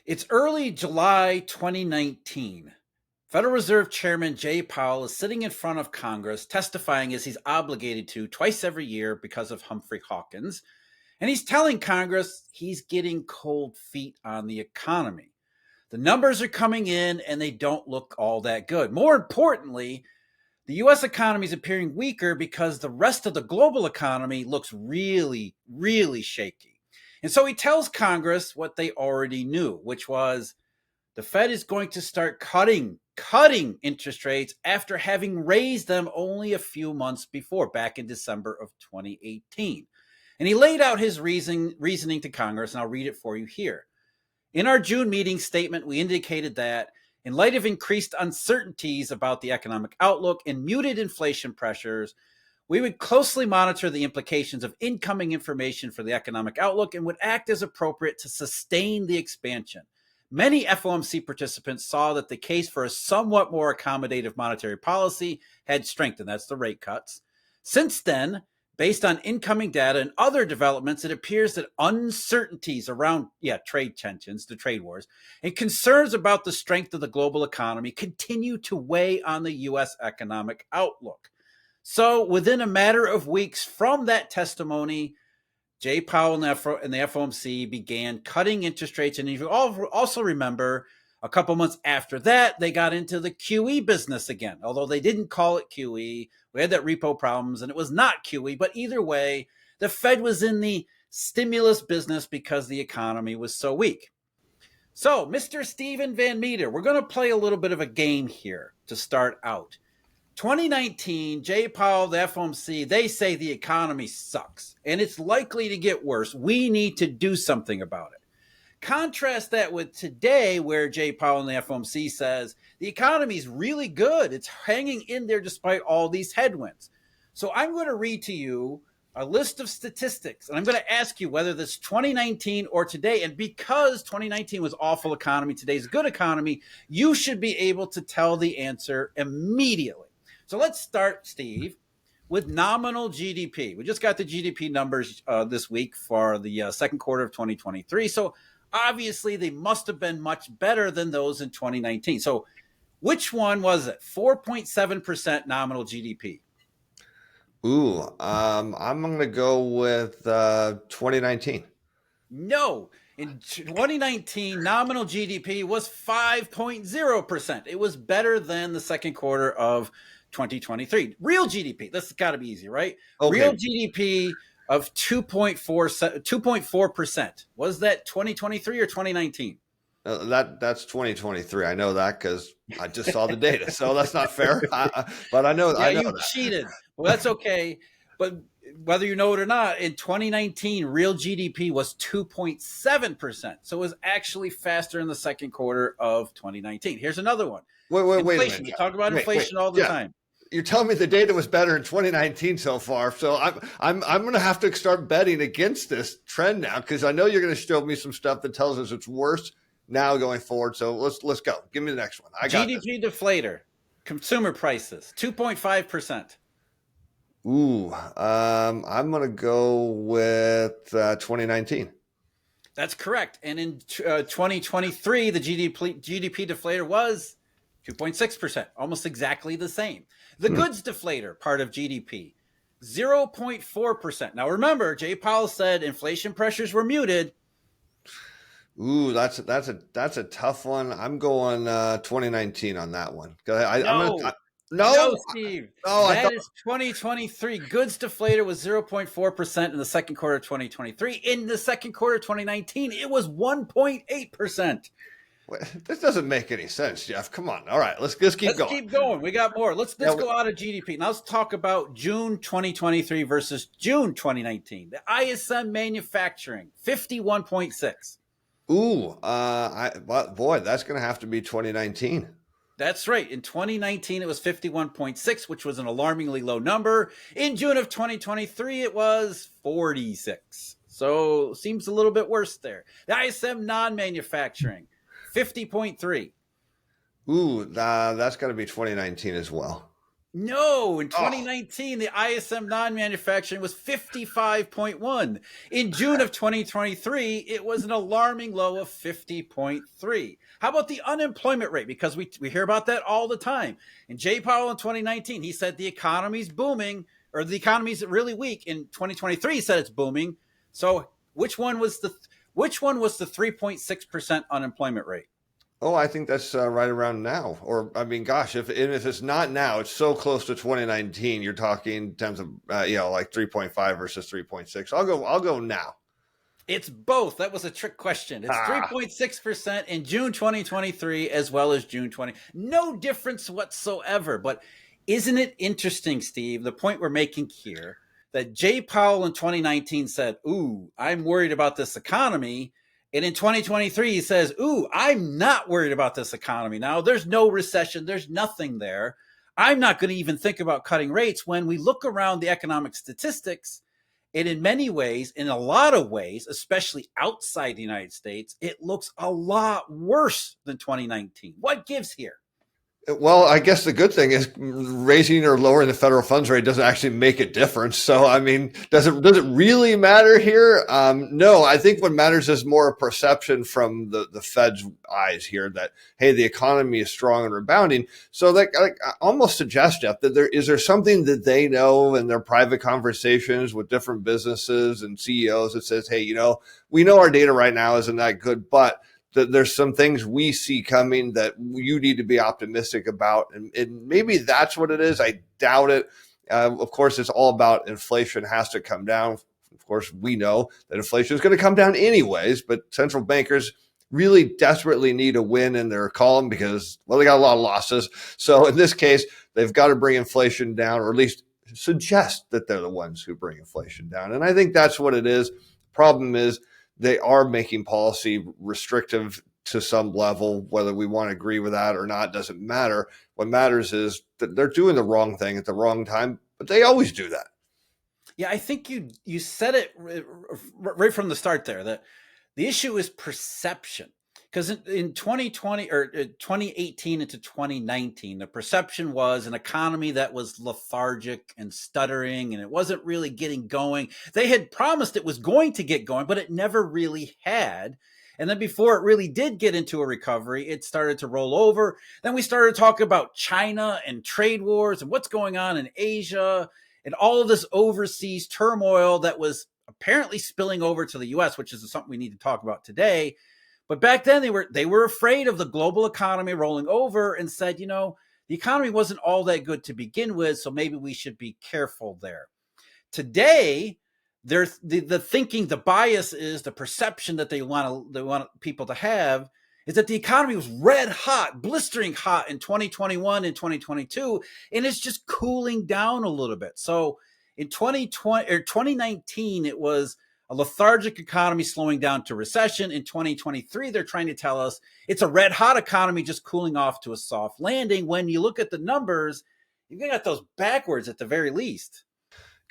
It's early July 2019. Federal Reserve Chairman Jay Powell is sitting in front of Congress testifying as he's obligated to twice every year because of Humphrey Hawkins. And he's telling Congress he's getting cold feet on the economy. The numbers are coming in and they don't look all that good. More importantly, the US economy is appearing weaker because the rest of the global economy looks really, really shaky. And so he tells Congress what they already knew, which was the Fed is going to start cutting interest rates after having raised them only a few months before, back in December of 2018. And he laid out his reasoning to Congress, and I'll read it for you here. In our June meeting statement, we indicated that in light of increased uncertainties about the economic outlook and muted inflation pressures, we would closely monitor the implications of incoming information for the economic outlook and would act as appropriate to sustain the expansion. Many FOMC participants saw that the case for a somewhat more accommodative monetary policy had strengthened. That's the rate cuts. Since then, based on incoming data and other developments, it appears that uncertainties around trade tensions, the trade wars, and concerns about the strength of the global economy continue to weigh on the U.S. economic outlook. So within a matter of weeks from that testimony, Jay Powell and the FOMC began cutting interest rates. And if you also remember, a couple months after that, they got into the QE business again, although they didn't call it QE. We had that repo problems and it was not QE. But either way, the Fed was in the stimulus business because the economy was so weak. So, Mr. Stephen Van Metre, we're going to play a little bit of a game here to start out. 2019, Jay Powell, the FOMC, they say the economy sucks and it's likely to get worse. We need to do something about it. Contrast that with today, where Jay Powell and the FOMC says the economy is really good. It's hanging in there despite all these headwinds. So I'm going to read to you a list of statistics, and I'm going to ask you whether this 2019 or today. And because 2019 was awful economy, today's good economy, you should be able to tell the answer immediately. So let's start, Steve, with nominal GDP. We just got the GDP numbers this week for the second quarter of 2023. So obviously, they must have been much better than those in 2019. So which one was it? 4.7% nominal GDP. I'm going to go with 2019. No. In 2019, nominal GDP was 5.0%. It was better than the second quarter of 2023. Real GDP, this has got to be easy, right? Okay. Real GDP of 2.4%. Was that 2023 or 2019? That's 2023. I know that because I just saw the data. So that's not fair. But I know. Yeah, I know you cheated. Well, that's okay. But whether you know it or not, in 2019, real GDP was 2.7%. So it was actually faster in the second quarter of 2019. Here's another one. Wait a minute. We talk about inflation all the time. You're telling me the data was better in 2019 so far. So I'm going to have to start betting against this trend now because I know you're going to show me some stuff that tells us it's worse now going forward. So let's go. Give me the next one. I got GDP deflator, consumer prices, 2.5%. I'm going to go with 2019. That's correct. And in 2023, the GDP deflator was 2.6%, almost exactly the same. The goods deflator, part of GDP, 0.4%. Now, remember, Jay Powell said inflation pressures were muted. That's a tough one. I'm going 2019 on that one. No, Steve. That is 2023. Goods deflator was 0.4% in the second quarter of 2023. In the second quarter of 2019, it was 1.8%. This doesn't make any sense, Jeff. Come on. All right, let's keep going. Let's keep going. We got more. Let's go out of GDP. Now let's talk about June 2023 versus June 2019. The ISM manufacturing, 51.6. Boy, that's going to have to be 2019. That's right. In 2019, it was 51.6, which was an alarmingly low number. In June of 2023, it was 46. So seems a little bit worse there. The ISM non-manufacturing, 50.3. That's got to be 2019 as well. No, in Oh, 2019, the ISM non-manufacturing was 55.1. In June of 2023, it was an alarming low of 50.3. How about the unemployment rate? Because we hear about that all the time. And Jay Powell in 2019, he said the economy's booming, or the economy's really weak. In 2023, he said it's booming. So which one was the 3.6% unemployment rate? oh, I think that's right around now. Or I mean, gosh, if it's not now, it's so close to 2019. You're talking in terms of like 3.5 versus 3.6. I'll go now. It's both. That was a trick question. It's Ah, 3.6% in June 2023 as well as June 20. No difference whatsoever. But isn't it interesting, Steve, the point we're making here that Jay Powell in 2019 said, "Ooh, I'm worried about this economy." And in 2023, he says, "Ooh, I'm not worried about this economy now. There's no recession. There's nothing there. I'm not going to even think about cutting rates." When we look around the economic statistics, and in many ways, in a lot of ways, especially outside the United States, it looks a lot worse than 2019. What gives here? well, I guess the good thing is raising or lowering the federal funds rate doesn't actually make a difference. So, I mean, does it really matter here? No, I think what matters is more a perception from the Fed's eyes here that, hey, the economy is strong and rebounding. So, like I almost suggest, Jeff, that there something that they know in their private conversations with different businesses and CEOs that says, hey, we know our data right now isn't that good, but that there's some things we see coming that you need to be optimistic about. And maybe that's what it is. I doubt it. Of course, it's all about inflation has to come down. Of course, we know that inflation is going to come down anyways, but central bankers really desperately need a win in their column because, well, they got a lot of losses. So in this case, they've got to bring inflation down, or at least suggest that they're the ones who bring inflation down. And I think that's what it is. Problem is, they are making policy restrictive to some level. Whether we want to agree with that or not doesn't matter. What matters is that they're doing the wrong thing at the wrong time, but they always do that. Yeah, I think you said it right from the start there that the issue is perception. Because in 2020 or 2018 into 2019, the perception was an economy that was lethargic and stuttering, and it wasn't really getting going. They had promised it was going to get going, but it never really had. And then before it really did get into a recovery, it started to roll over. Then we started talking about China and trade wars and what's going on in Asia and all of this overseas turmoil that was apparently spilling over to the US, which is something we need to talk about today. But back then they were afraid of the global economy rolling over and said, the economy wasn't all that good to begin with, so maybe we should be careful there. Today, there's the thinking, the bias is the perception that they want people to have is that the economy was red hot, blistering hot in 2021 and 2022, and it's just cooling down a little bit. So in 2020 or 2019, it was a lethargic economy slowing down to recession. In 2023, they're trying to tell us it's a red hot economy just cooling off to a soft landing. When you look at the numbers, you've got those backwards at the very least.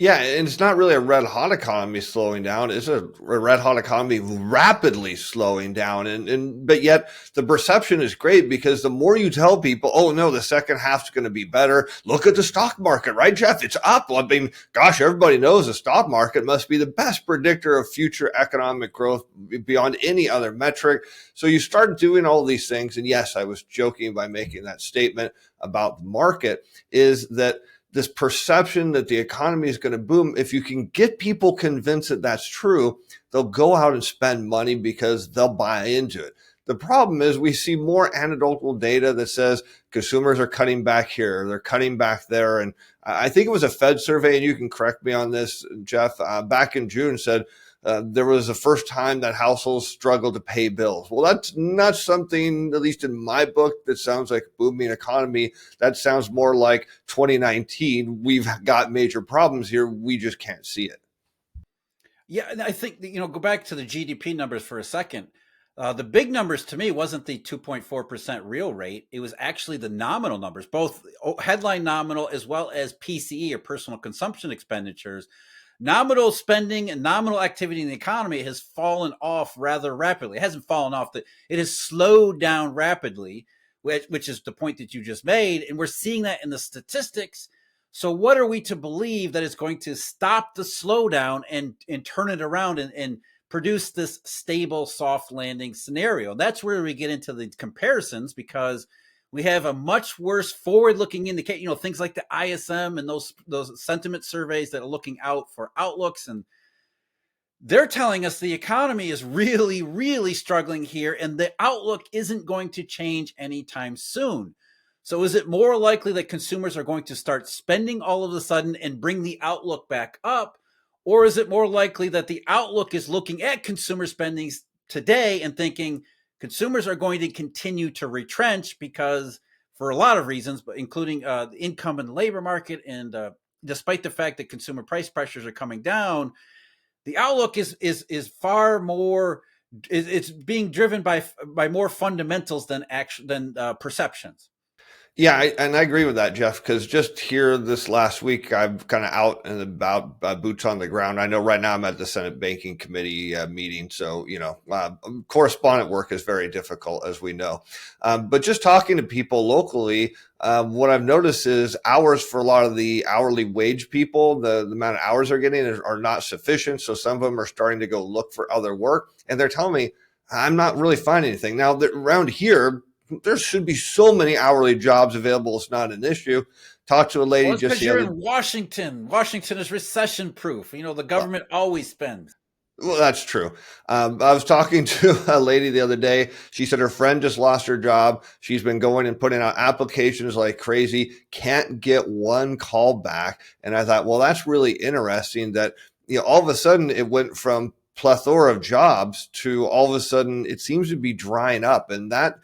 Yeah, and it's not really a red hot economy slowing down. It's a red hot economy rapidly slowing down. But yet the perception is great because the more you tell people, oh no, the second half's going to be better. Look at the stock market, right, Jeff? It's up. Well, I mean, gosh, everybody knows the stock market must be the best predictor of future economic growth beyond any other metric. So you start doing all these things. And yes, I was joking by making that statement about the market is that this perception that the economy is going to boom, if you can get people convinced that that's true, they'll go out and spend money because they'll buy into it. The problem is we see more anecdotal data that says consumers are cutting back here, they're cutting back there. And I think it was a Fed survey, and you can correct me on this, Jeff, back in June said there was the first time that households struggled to pay bills. Well, that's not something, at least in my book, that sounds like a booming economy. That sounds more like 2019. We've got major problems here. We just can't see it. Yeah, and I think go back to the GDP numbers for a second. The big numbers to me wasn't the 2.4% real rate. It was actually the nominal numbers, both headline nominal as well as PCE or personal consumption expenditures. Nominal spending and nominal activity in the economy has fallen off rather rapidly. It hasn't fallen off. It has slowed down rapidly, which is the point that you just made. And we're seeing that in the statistics. So what are we to believe that is going to stop the slowdown and turn it around and produce this stable soft landing scenario? That's where we get into the comparisons, because we have a much worse forward-looking indicator, things like the ISM and those sentiment surveys that are looking out for outlooks, and they're telling us the economy is really, really struggling here, and the outlook isn't going to change anytime soon. So is it more likely that consumers are going to start spending all of a sudden and bring the outlook back up? Or is it more likely that the outlook is looking at consumer spending today and thinking consumers are going to continue to retrench because, for a lot of reasons, but including the income and labor market, and despite the fact that consumer price pressures are coming down, the outlook is far more. It's being driven by more fundamentals than perceptions. Yeah, and I agree with that, Jeff, because just here this last week, I'm kind of out and about, boots on the ground. I know right now I'm at the Senate Banking Committee meeting. So, correspondent work is very difficult, as we know. But just talking to people locally, what I've noticed is hours for a lot of the hourly wage people, the amount of hours they're getting are not sufficient. So some of them are starting to go look for other work. And they're telling me, I'm not really finding anything. Now, around here, there should be so many hourly jobs available. It's not an issue. Talked to a lady just because the you're other. in Washington. Washington is recession proof. The government always spends. Well, that's true. I was talking to a lady the other day. She said her friend just lost her job. She's been going and putting out applications like crazy. Can't get one call back. And I thought, well, that's really interesting that, all of a sudden it went from plethora of jobs to all of a sudden it seems to be drying up. And that,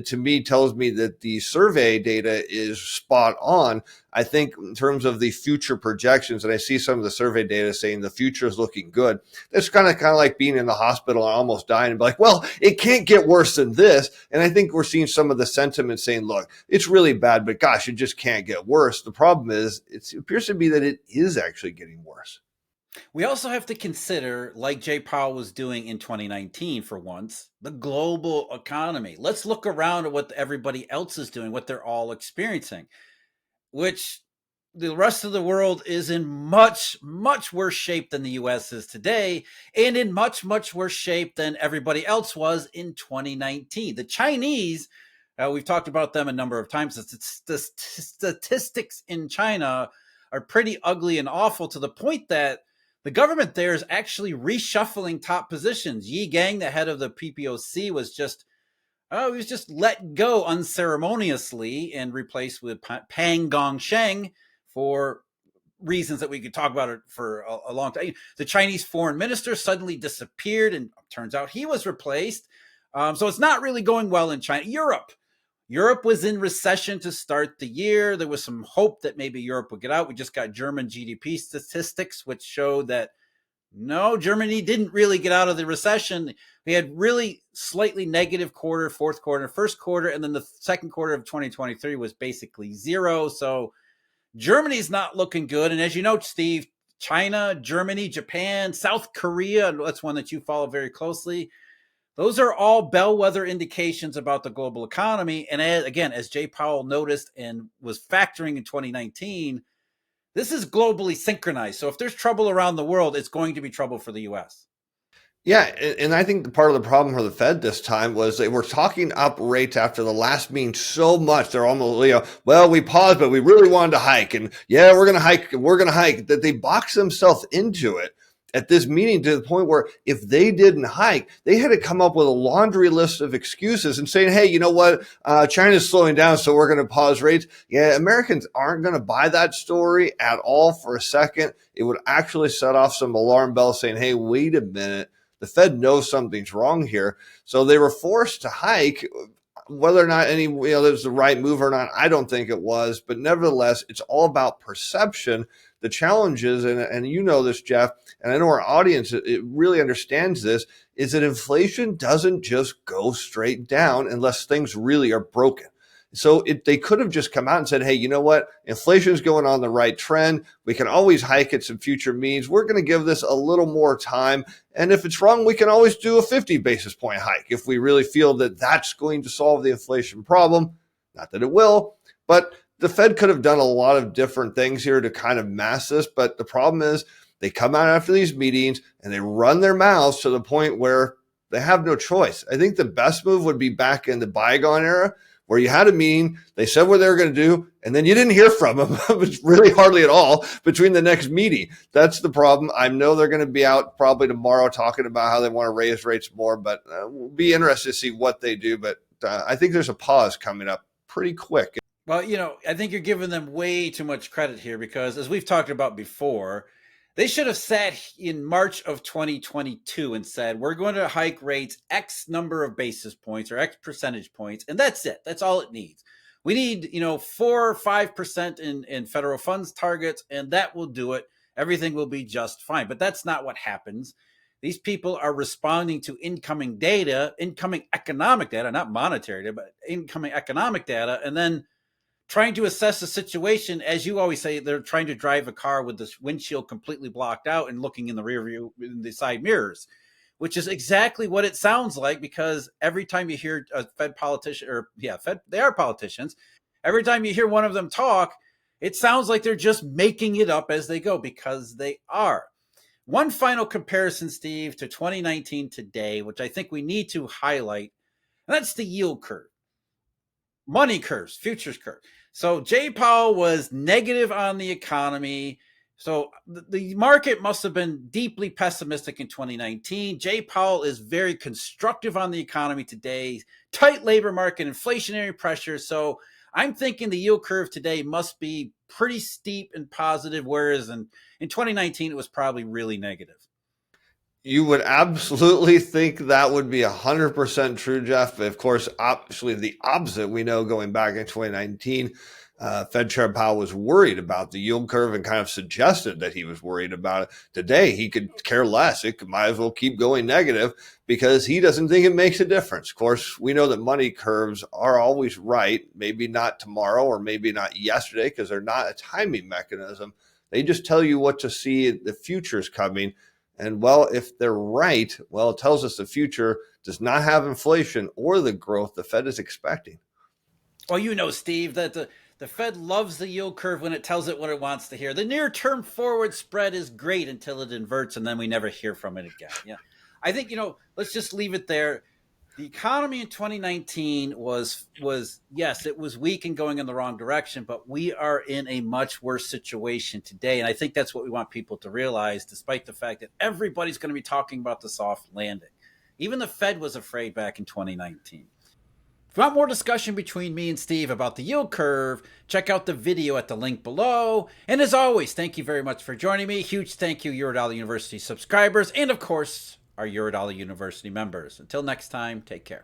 to me, tells me that the survey data is spot on. I think in terms of the future projections, and I see some of the survey data saying the future is looking good. That's kind of like being in the hospital and almost dying and be like, well, it can't get worse than this. And I think we're seeing some of the sentiment saying, look, it's really bad, but gosh, it just can't get worse. The problem is it appears to be that it is actually getting worse. We also have to consider, like Jay Powell was doing in 2019 for once, the global economy. Let's look around at what everybody else is doing, what they're all experiencing, which the rest of the world is in much, much worse shape than the US is today, and in much, much worse shape than everybody else was in 2019. The Chinese, we've talked about them a number of times. The statistics in China are pretty ugly and awful, to the point that the government there is actually reshuffling top positions. Yi Gang, the head of the PPOC, was just let go unceremoniously and replaced with Pang Gongsheng for reasons that we could talk about it for a long time. The Chinese foreign minister suddenly disappeared, and turns out he was replaced. So it's not really going well in China. Europe was in recession to start the year. There was some hope that maybe Europe would get out. We just got German GDP statistics, which showed that no, Germany didn't really get out of the recession. We had really slightly negative quarter, fourth quarter, first quarter, and then the second quarter of 2023 was basically zero. So Germany's not looking good. And as you know, Steve, China, Germany, Japan, South Korea, that's one that you follow very closely. Those are all bellwether indications about the global economy. And as Jay Powell noticed and was factoring in 2019, this is globally synchronized. So if there's trouble around the world, it's going to be trouble for the U.S. Yeah, and I think part of the problem for the Fed this time was they were talking up rates after the last meeting so much. They're almost, well, we paused, but we really wanted to hike. And yeah, we're going to hike, that they boxed themselves into it at this meeting to the point where if they didn't hike, they had to come up with a laundry list of excuses and saying, hey, you know what? China's slowing down, so we're going to pause rates. Yeah, Americans aren't going to buy that story at all for a second. It would actually set off some alarm bells saying, hey, wait a minute. The Fed knows something's wrong here. So they were forced to hike. Whether or not it was the right move or not, I don't think it was. But nevertheless, it's all about perception. The challenge is, and you know this, Jeff, and I know our audience it really understands this, is that inflation doesn't just go straight down unless things really are broken. So they could have just come out and said, hey, you know what? Inflation is going on the right trend. We can always hike at some future meetings. We're going to give this a little more time. And if it's wrong, we can always do a 50 basis point hike if we really feel that that's going to solve the inflation problem. Not that it will, but the Fed could have done a lot of different things here to kind of mask this, but the problem is they come out after these meetings and they run their mouths to the point where they have no choice. I think the best move would be back in the bygone era where you had a meeting, they said what they were going to do, and then you didn't hear from them. It's really hardly at all between the next meeting. That's the problem. I know they're going to be out probably tomorrow talking about how they want to raise rates more, but we'll be interested to see what they do. But I think there's a pause coming up pretty quick. Well, I think you're giving them way too much credit here because, as we've talked about before, they should have sat in March of 2022 and said, we're going to hike rates X number of basis points or X percentage points. And that's it. That's all it needs. We need, 4 or 5% in federal funds targets, and that will do it. Everything will be just fine. But that's not what happens. These people are responding to incoming economic data, not monetary data, but incoming economic data, and then trying to assess the situation. As you always say, they're trying to drive a car with this windshield completely blocked out and looking in the rear view, in the side mirrors, which is exactly what it sounds like, because every time you hear a Fed politician, they are politicians. Every time you hear one of them talk, it sounds like they're just making it up as they go, because they are. One final comparison, Steve, to 2019 today, which I think we need to highlight, and that's the yield curve. Money curves, futures curve. So Jay Powell was negative on the economy. So the market must have been deeply pessimistic in 2019. Jay Powell is very constructive on the economy today. Tight labor market, inflationary pressure. So I'm thinking the yield curve today must be pretty steep and positive, whereas in 2019 it was probably really negative. You would absolutely think that would be 100% true, Jeff. But of course, actually the opposite. We know going back in 2019, Fed Chair Powell was worried about the yield curve and kind of suggested that he was worried about it. Today, he could care less. It might as well keep going negative because he doesn't think it makes a difference. Of course, we know that money curves are always right. Maybe not tomorrow or maybe not yesterday because they're not a timing mechanism. They just tell you what to see the future's coming. And well, if they're right, well, it tells us the future does not have inflation or the growth the Fed is expecting. Well, Steve, that the Fed loves the yield curve when it tells it what it wants to hear. The near-term forward spread is great until it inverts, and then we never hear from it again. Yeah, I think, let's just leave it there. The economy in 2019 was yes, it was weak and going in the wrong direction, but we are in a much worse situation today. And I think that's what we want people to realize, despite the fact that everybody's going to be talking about the soft landing. Even the Fed was afraid back in 2019. If you want more discussion between me and Steve about the yield curve, check out the video at the link below. And as always, thank you very much for joining me. Huge thank you, Eurodollar University subscribers, and of course, our Eurodollar University members. Until next time, take care.